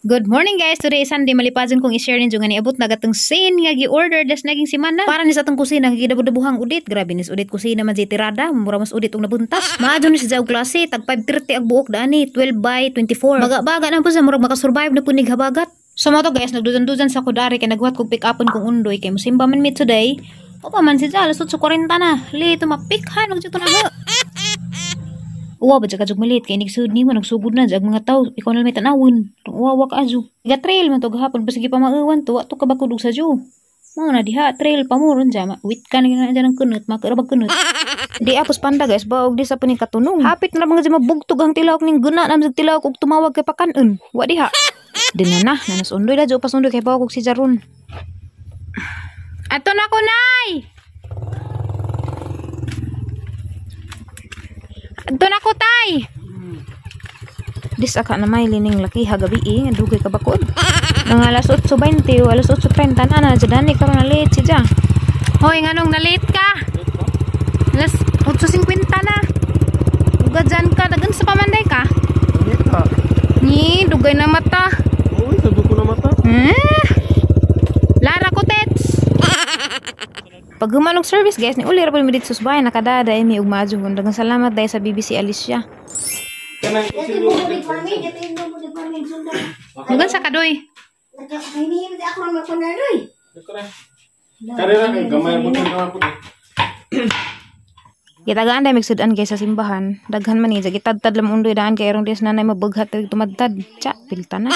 Good morning guys! Today is Sunday, malipasan kong i-share ninyo nga niabot na gatong scene nga gi-order das naging simana. Para ni sa atong kusina, gidabu-dabuhang udit. Grabe nis udit kusina man si tirada, mura mas udit og nabuntas. Maadyo ni sa jaw klase, tag 5:30 ag buok dani, 12 by 24. Baga-baga na po sa murag makasurvive na punig habagat. So mo to guys, nagdudan-dudan sa kudari kay naghuat kog pick upon kong undoy kay musimba man meet today. O pa man si Jal, alas 8:40 na. Lito mapikhan, og dito na ga. Uwa ba dyan ka malit kay nigsud ni mo nagsugod na dyan mga tao ikaw na may tanawin uwa ka ajo iga trail man to gahapon basigi pa mauwan to ato ka bakudog sa jo mo na diha trail pa mo ron dyan wit ka na dyan ng kunut makarabag kunut di apos panda guys baog di sa paning katunong hapit na mga dyan mabugtog ang tilawak ning guna na mga tilawak og tumawag kay pakanon wa diha din na nanas undoy la jo pas undoy kay baog si Jaron ato na ko nay. Doon ako tay. Dis aka na may lining laki hagabi nga dugay ka bakod. Nang alas 8:20 alas 8:30 na jadani karon na late siya. Hoy nganong na late ka? Alas 8:50 na. Ugad dyan ka dagan sa pamanday ka? Ni dugay na mata. Uy, sabi ko na mata. Lara ko tets. Pag humanong service guys, ni uli rapon mi dito sa bahay nakadada mi ug maadyo daghang salamat dahil sa BBC Alicia. Mugan sa kadoy. Gitagaan dahil magsudan kay sa simbahan. Daghan man ni gitadtad lam undoy daan kay erong des nanay mabughat tumadtad. Tsa, pilta na.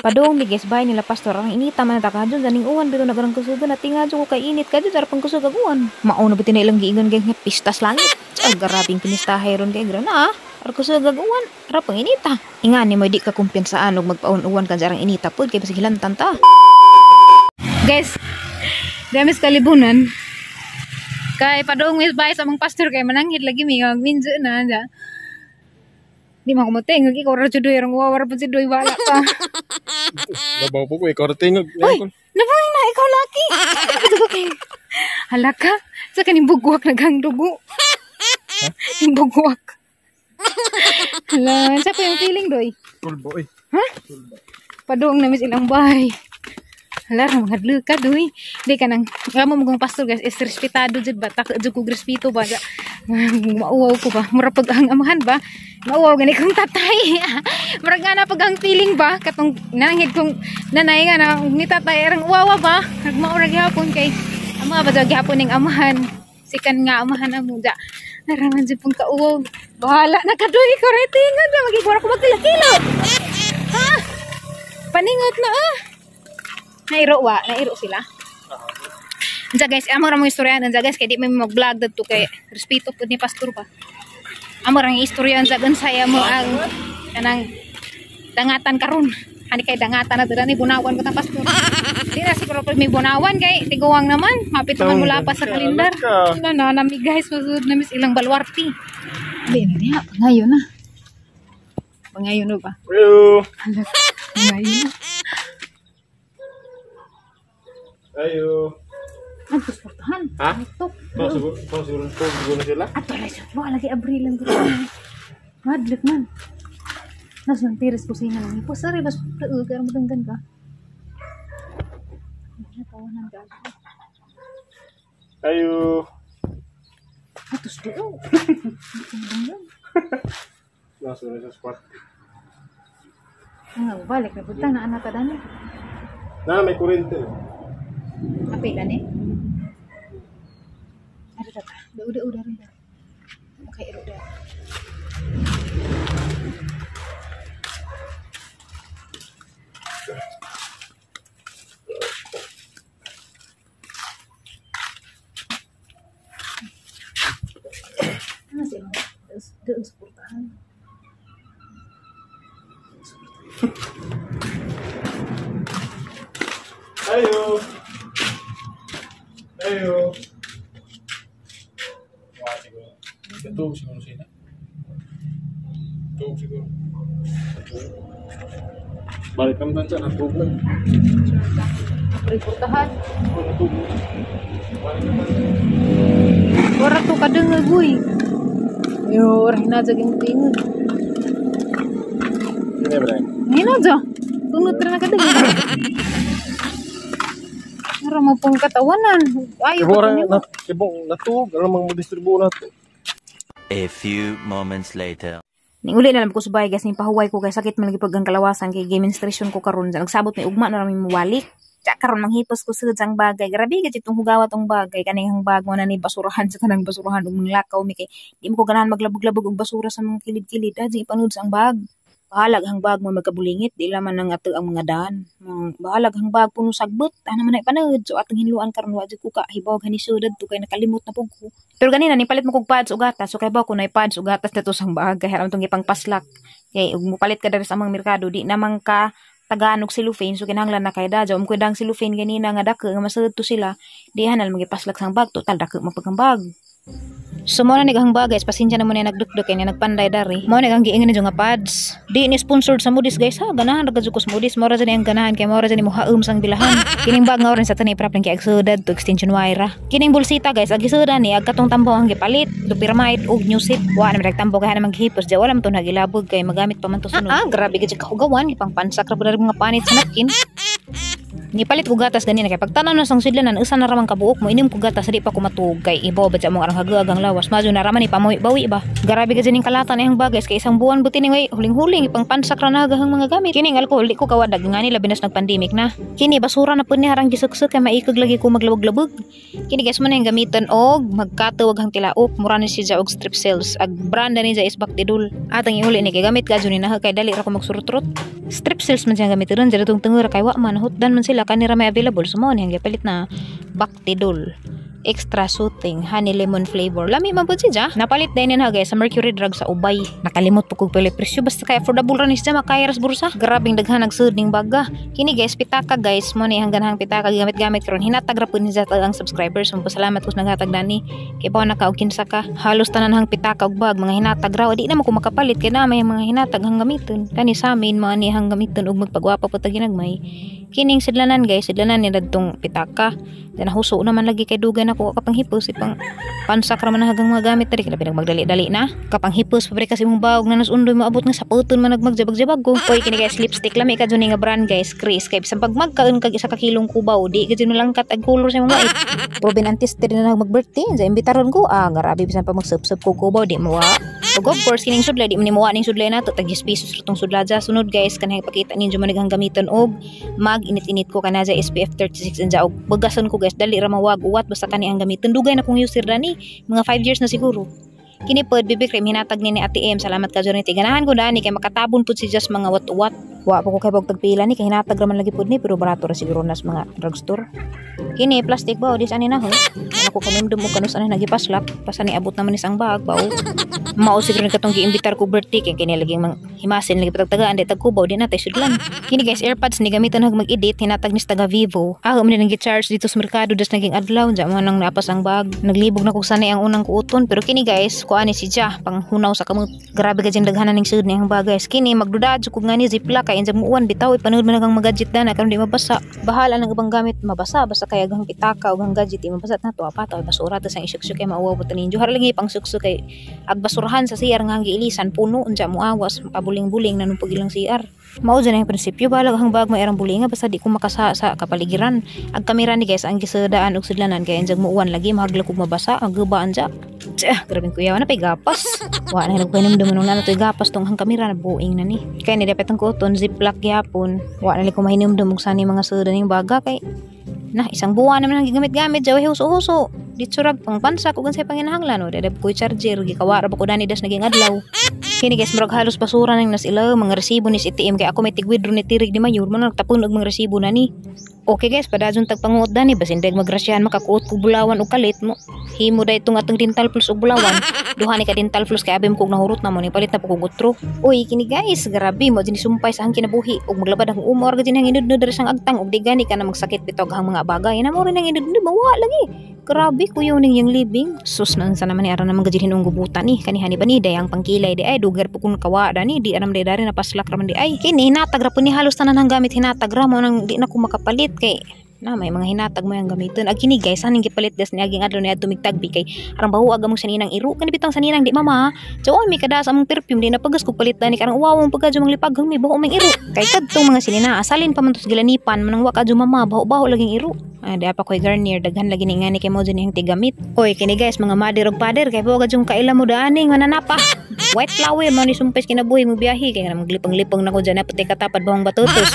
Padong biges bahay nila pastor ang inita man takadyon ganing uwan pero nagarang kusugan at tingadyo ko kay init kadyo darapang kusug ag uwan. Mao na bitin ilang giingon kay pistas langit. Tsa, garabing pinistahay ron kay grana. Ar kusug ag uwan, darapang inita. Ingani mo di ka kumpensaan og magpaun uwan kan jarang inita pud kay basig hilantan ta. Guys, damis kalibunan. Kay padong mis bay sa mga pastor kay mananghid lagi mi minjo na ja. Di man ko moteng ikaw ra judoy rong wawar pud si doy wala ka. Labaw po ko ikaw tingog. Nabuhay na ikaw laki. Halaka, sa kaning bugwak nagang dugo. Yung bugwak. Hala, sa pa yung feeling doy? Tulbo eh. Ha? Padong na mis ilang bahay. Hala, mga luka doy. Di ka nang, alam mo mong pastor guys, is respetado jud ba? Tak jud ko respeto ba? Mauwaw ko ba? Mura pag ang amahan ba? Mauwaw gani kong tatay. Mura nga na pag ang feeling ba? Katong nanghid kong nanay nga na ni tatay erang uwawa ba? Nagmaura gihapon kay ama ba jud gihapon ning amahan. Sikan nga amahan amo da. Naraman jud pong kauwaw. Bahala na kadoy ko ratingan ba magigura ko magkilakilo. Ha? Paningot na ah. Nairo sila. Anza guys, amo ra mo istorya anza guys kay di may mag-vlog dadto kay respeto pud ni pastor ba. Amo ra ang istorya anza saya mo ang kanang dangatan karon. Ani kay dangatan na dira ni bunawan ko ta pastor. Di na siguro pud may bunawan kay tiguwang naman, hapit man mula pa sa kalendar. Na nami guys susud na mis ilang balwarti. Di na diha ngayon na. Pangayon no ba? Hello. Ngayon na. Ayo. Nagpusportahan. Ha? Ito. Siguro na sila. At wala siya. Wala lagi abrilan ko. Madlik man. Nasa ng tiris kusina lang. Po, sorry, bas kaya matanggan ka. Natawanan ka. Ayo. Atos doon. Nasa sa squad. Balik na punta na anak ka dani. Na, may kurente. Kapilan eh. Ada data. Udah rin. Okay, udah. Masih doon sa portahan. Ayo. Ayo. Wah, siguro. Ito siguro sila. Ito siguro. Balik naman sa natubog. Portahan. Natubog. Balik naman. Ora to kadengel guy. Yo, ora na jaging tingin. Ini berapa? Ini aja. Tunod ra na kada. Ara mo pong katawanan. Ayo Ibora pa na ibong natug alam mang distribuo nato. A few moments later. Ning uli na lang ko subay guys, ning pahuway ko kay sakit man lagi paggang kalawasan kay menstruation ko karon. Nagsabot may ugma na raming muwalik. Tsa karon manghipos ko sa jang bagay. Grabe gid itong hugawa tong bagay kanang bag mo na ni basurahan sa kanang basurahan ug lakaw mi kay di mo ko ganahan maglabog-labog og basura sa mga kilid-kilid. Adji ipanood sa ang bag. Bahalag hang bag mo magkabulingit, di laman nang ato ang mga daan. Bahalag hang bag puno sagbot, ana man ay panood. So atong hinluan karon wa jud ko ka hibaw gani sudad to kay nakalimot na pug ko. Pero ganina ni palit mo kog pads ug gatas, so kay ba ko nay pads ug gatas dito sang bag kay haram tong ipang paslak. Kay ug mupalit ka diri sa amang merkado di namang ka taganog cellophane so kinahanglan na kay dadyo ko dang cellophane ganina nga dako nga masud to sila. Di hanal magipaslak sang bag total dako mapagkang bag. So mo na nigahang bagay, pasensya na mo na nagdukduk kay nagpanday dari. Mo na giingin nga pads. Di ni sponsored sa Moody's guys ha. Ganahan ra gud ko sa Moody's, mo ra jud ang ganahan kay mo ra jud mo haum sang bilahan. Kining bag nga oran sa tanay problem kay agsudad to extension wire ra. Kining bulsita guys, agisudan ni agkatong tambo ang gipalit, do pyramid og new zip. Wa na magtambo kay na maghipos, ja wala man to nagilabog kay magamit pa man to sunod. Grabe gid kahugawan, ipang pansak ra pud mga panit sa napkin. Nipalit ko gatas ganina kay pagtanaw na sang sidlanan usa na ramang kabuok mo inim ko gatas di pa ko matug kay ibaw ba sa mong arang hagagang lawas madyo na raman ni pamuwi bawi ba garabi ka dining kalatan ang bagay kay isang buwan buti ning way huling-huling ipang pansak ra na hagahang mga gamit kining alcohol di ko kawadag ngani labi nas nag-pandemic na kini basura na pud ni harang gisuksok kay maikog lagi ko maglabog-labog kini guys man ang gamiton og magkatuwag hang tilaok mura ni siya og strip cells ag brand ni siya is Bactidul atang iuli ni kay gamit ka ni na kay dali ra ko magsurutrot strip cells man siya gamiton dira tong tengura kay wa man hutdan man sila kanira may available so mo ni ang gipalit na Bactidul extra soothing honey lemon flavor lami man pud siya napalit din na guys sa Mercury Drug sa Ubay nakalimot po kog pili presyo basta kay affordable ra ni siya makaya ras bursa grabing daghan nagsud ning baga kini guys pitaka guys mo ni hangganhang pitaka gamit-gamit karon hinatag ra pud ni sa ang subscribers so pasalamat ko sa naghatag dani kay pa naka og kinsa ka halos tanan hang pitaka og bag mga hinatag ra di na mo ko makapalit kay na may mga hinatag hang gamiton kani sa amin mga ni hang gamiton og magpagwapa pud ta ginagmay kining sidlanan guys sidlanan ni dadtong pitaka dan huso naman lagi kay dugay na ko kapang hipos ipang pansak ra man hagang mga gamit diri kay magdali-dali na kapang hipos pabre kasi mong bawog na nasundoy maabot nga sa puton man nagmagjabag-jabag ko oy kini guys lipstick lami ka jud nga brand guys Chris kay bisan pag magkaon kag isa ka kilong kubaw di gid lang kat ag color sa mga proben antes diri na mag-birthday sa imbitaron ko grabe bisan pa magsup-sup ko kubaw di mo ug of course kining sudlay di man mo ning sudlay nato tag 10 pesos rutong sudladja sunod guys kanang ipakita ninyo man naghang gamiton og mag-init-init ko kana sa SPF 36 and og bagason ko guys dali ra mawag uwat basta kani ang gamiton dugay na kong user dani mga 5 years na siguro kini pod BB cream hinatag ni ATM salamat ka jud ni ganahan ko dani kay makatabon pud si just mga wat-wat wa pa ko kay bog tagpila ni kay hinatag ra man lagi pud ni pero barato ra siguro nas mga drugstore kini plastic ba dis ani na ho ako kanindom mo kanus ani nagipaslak pasani abot naman ni sang bag ba mao siguro katong giimbitar ko birthday kay kini lagi mang himasin lagi patagtagaan di tagkubaw di natay sudlan kini guys airpods ni gamiton hag mag-edit hinatag ni taga Vivo mo ni nang gi-charge dito sa merkado das naging adlaw ja mo nang napas ang bag naglibog na kog sanay ang unang kuuton pero kini guys kuani si Ja pang hunaw sa kamot grabe ka dyan daghanan ning sud ni ang bagay kini magdudad kog ngani zipla kay injag muwan bitaw ipanood man ang gadget na karon di mabasa bahala nang ibang gamit mabasa basta kay agang pitaka ug ang gadget di mabasa na to apata basura ta sang isyuk-syuk kay mauwaw pud ninyo har lagi pang suksok kay ag basurahan sa CR nga giilisan puno unja muawas pabuling-buling nanumpog ilang CR mao dyan ang prinsipyo balag hang bag may erang bulinga basta di ko makasa sa kapaligiran ag kamera ni guys ang gisadaan og sudlanan kay injag muwan lagi mahaglak ug mabasa ang gubaan ja grabing kuyaw na pay gapas wa na nagpainom dumo nung nanotoy gapas tong hang kamera na buing na ni kay ni dapat ang kuton ziplock gyapon wa na ko mahinom dumog sani mga suda ning baga kay na isang buwan naman ang gigamit-gamit jaw huso-huso ditsurag pang pansak ug unsay panginahanglan o dadab ko charger gikawara ba ko dani das naging adlaw kini guys murag halos basura nang nas ilaw mga resibo ni ATM kay ako may tig-withdraw ni tirig di mayor man nagtapon og mga resibo na ni okay guys padadyon tag panguot dani basin dag magrasyahan makakuot ko bulawan og kalit mo himo day itong atong dental plus og bulawan duha ni ka dental plus kay abim kog nahurot na mo ni palit na po kog utro uy kini guys grabe mo dinhi sumpay sa hang kinabuhi og maglabad ang umor gid hang indud diri sang agtang og di gani ka na magsakit bitog hang mga bagay na mo rin ang indud mawa lagi grabe kuyaw ning yang living sus nang sa naman ni ara namang gajin hinung gubutan ni kanihan ni banida yang pangkilay di ay dugar po kun kawada ni di aram day dari na paslak raman di ay kini hinatag ra po ni halos tanan hang gamit hinatag ra mo nang di na ko makapalit kay na may mga hinatag mo yang gamiton. Ag kini guys, haning gipalit gas ni aging adlaw ni adto migtagbi kay arang bahu aga mong saninang iro kani bitang saninang di mama. So mi kada sa among perfume di na pagas ko palit ni karang uwawong pagka jumang lipaghang mi bahu mang iro. Kay kadtong mga sinina asalin pa man tos gilanipan manang wa ka mama bahu laging iro. Di apa koy Garnier daghan lagi ni ngani kay mo dyan yung tigamit. Oy kini guys mga mother og father kay buga jung kaila mo daaning mananapa. White flower man ni sumpes kinabuhi mo biyahe kay maglipang-lipang nako dyan na pati katapad bahong batutos.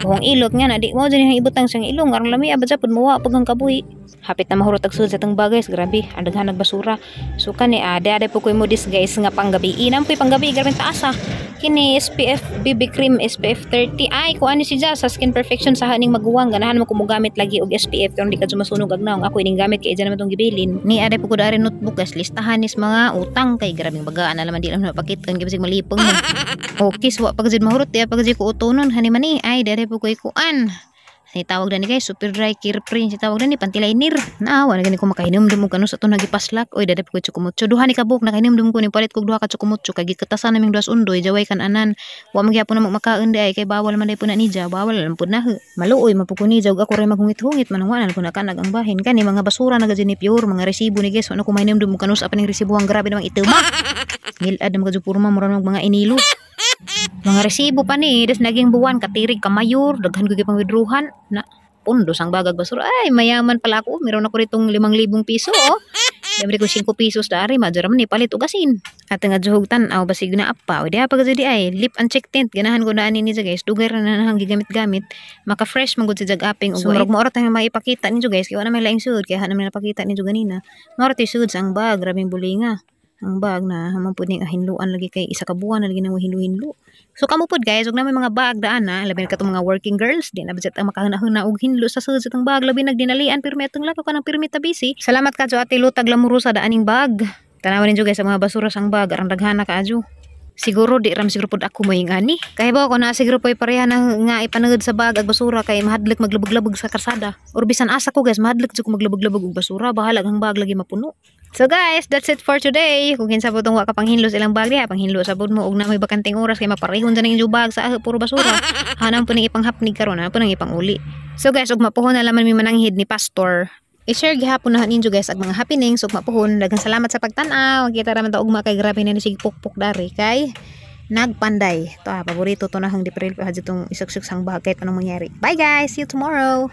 Bahong ilot nga na di mo dyan yung ibutang siyang ilong arang lami abad sapod mo wa pagang kabuhi. Hapit na mahurot agsud sa tang bagay grabe ang daghan nagbasura. So kani ade po koy modis guys nga panggabi inam koy panggabi garben taasa. Kini SPF BB cream SPF 30 ay ko ani si sa skin perfection sa haning maguwang ganahan mo kumugamit lagi og SPF kung di ka masunog agnaw ako ining gamit kay dyan naman tong gibilin ni ade po ko dari notebook guys listahan is mga utang kay grabing bagaan na laman di lang napakitan kay bisig malipong mo okay so pagjud mahurot ya pagjud ko utonon hani man ni ay dere po ko ikuan. Ni tawag na ni guys super dry care free si tawag na ni pantiliner naawa na gani ko makahinumdum og kanu sa to nagipaslak oy dade ko chukumutso duha ni kabuk nakahinumdum ko ni palit kog duha ka chukumutso kay gikatasan naming duas undoy jaway kan anan wa magyapon na makaon day kay bawal man day po na nija bawal lang pud na maluoy mapukuni jawg ako ray maghungit-hungit man wala ko nakanag ang bahin kani mga basura na gani pure mga resibo ni guys ano ko mahinumdum og kanu sa paning resibo ang grabe namang itema gilad mga jupurma murang mga inilo. Mga resibo pa ni, des naging buwan, katirig, kamayur, daghan ko pang withdrawhan, na pundos ang bagag basura. Ay, mayaman pala ako, meron ako ritong 5,000 piso, oh. Dami ko 5 pesos dari, madara man ni palit ugasin. At nga juhugtan, aw basig na apa, o di apa kasi di ay, lip uncheck tint, ganahan ko na ani ni guys, dugar na nahang gigamit-gamit, maka-fresh magud sa jag-aping, so marag mo orat ang maipakita ninyo guys, kaya na may laing sud, kaya naman napakita ninyo ganina. Marat sud ang bag, grabing bulinga. Ang bag na hamang pud ning hinluan lagi kay isa ka buwan na lagi nang hinlu-hinlu. So kamo pud guys, ug na may mga bag daan na, labi na katong mga working girls, di na budget ang makahuna-huna og hinlu sa sud sa tang bag, labi nagdinalian pirmi atong lakaw kanang pirmi tabisi. Salamat ka jo ate lutag lamuro sa daaning bag. Tanawon ninyo guys sa mga basura sang bag, arang daghana ka adyo. Siguro di ram siguro pud ako mo ingani. Kay ba ko na siguro poy pareha na nga ipanagod sa bag ag basura kay mahadlok maglubog-labog sa karsada. Or bisan asa ko guys, mahadlok jud ko maglubog-labog og basura, bahala ang bag lagi mapuno. So guys, that's it for today. Kung kinsa po itong waka panghinlo silang bag diha, panghinlo sa bod mo og na may bakanting oras kay maparehon dyan ang inyong bag sa puro basura. Hanam po nang ipanghapnig karon, hanam po nang ipanguli. So guys, ug mapuhon na laman mi mananghid ni pastor. I-share gihapon na ninyo guys ag mga happenings ug mapuhon. Daghang salamat sa pagtan-aw. Kita ra man ta ugma kay grabe na ni sig pukpuk dari kay nagpanday. To paborito to na hang di peril pa itong isuk-suk sang bag kahit anong mangyari. Bye guys, see you tomorrow.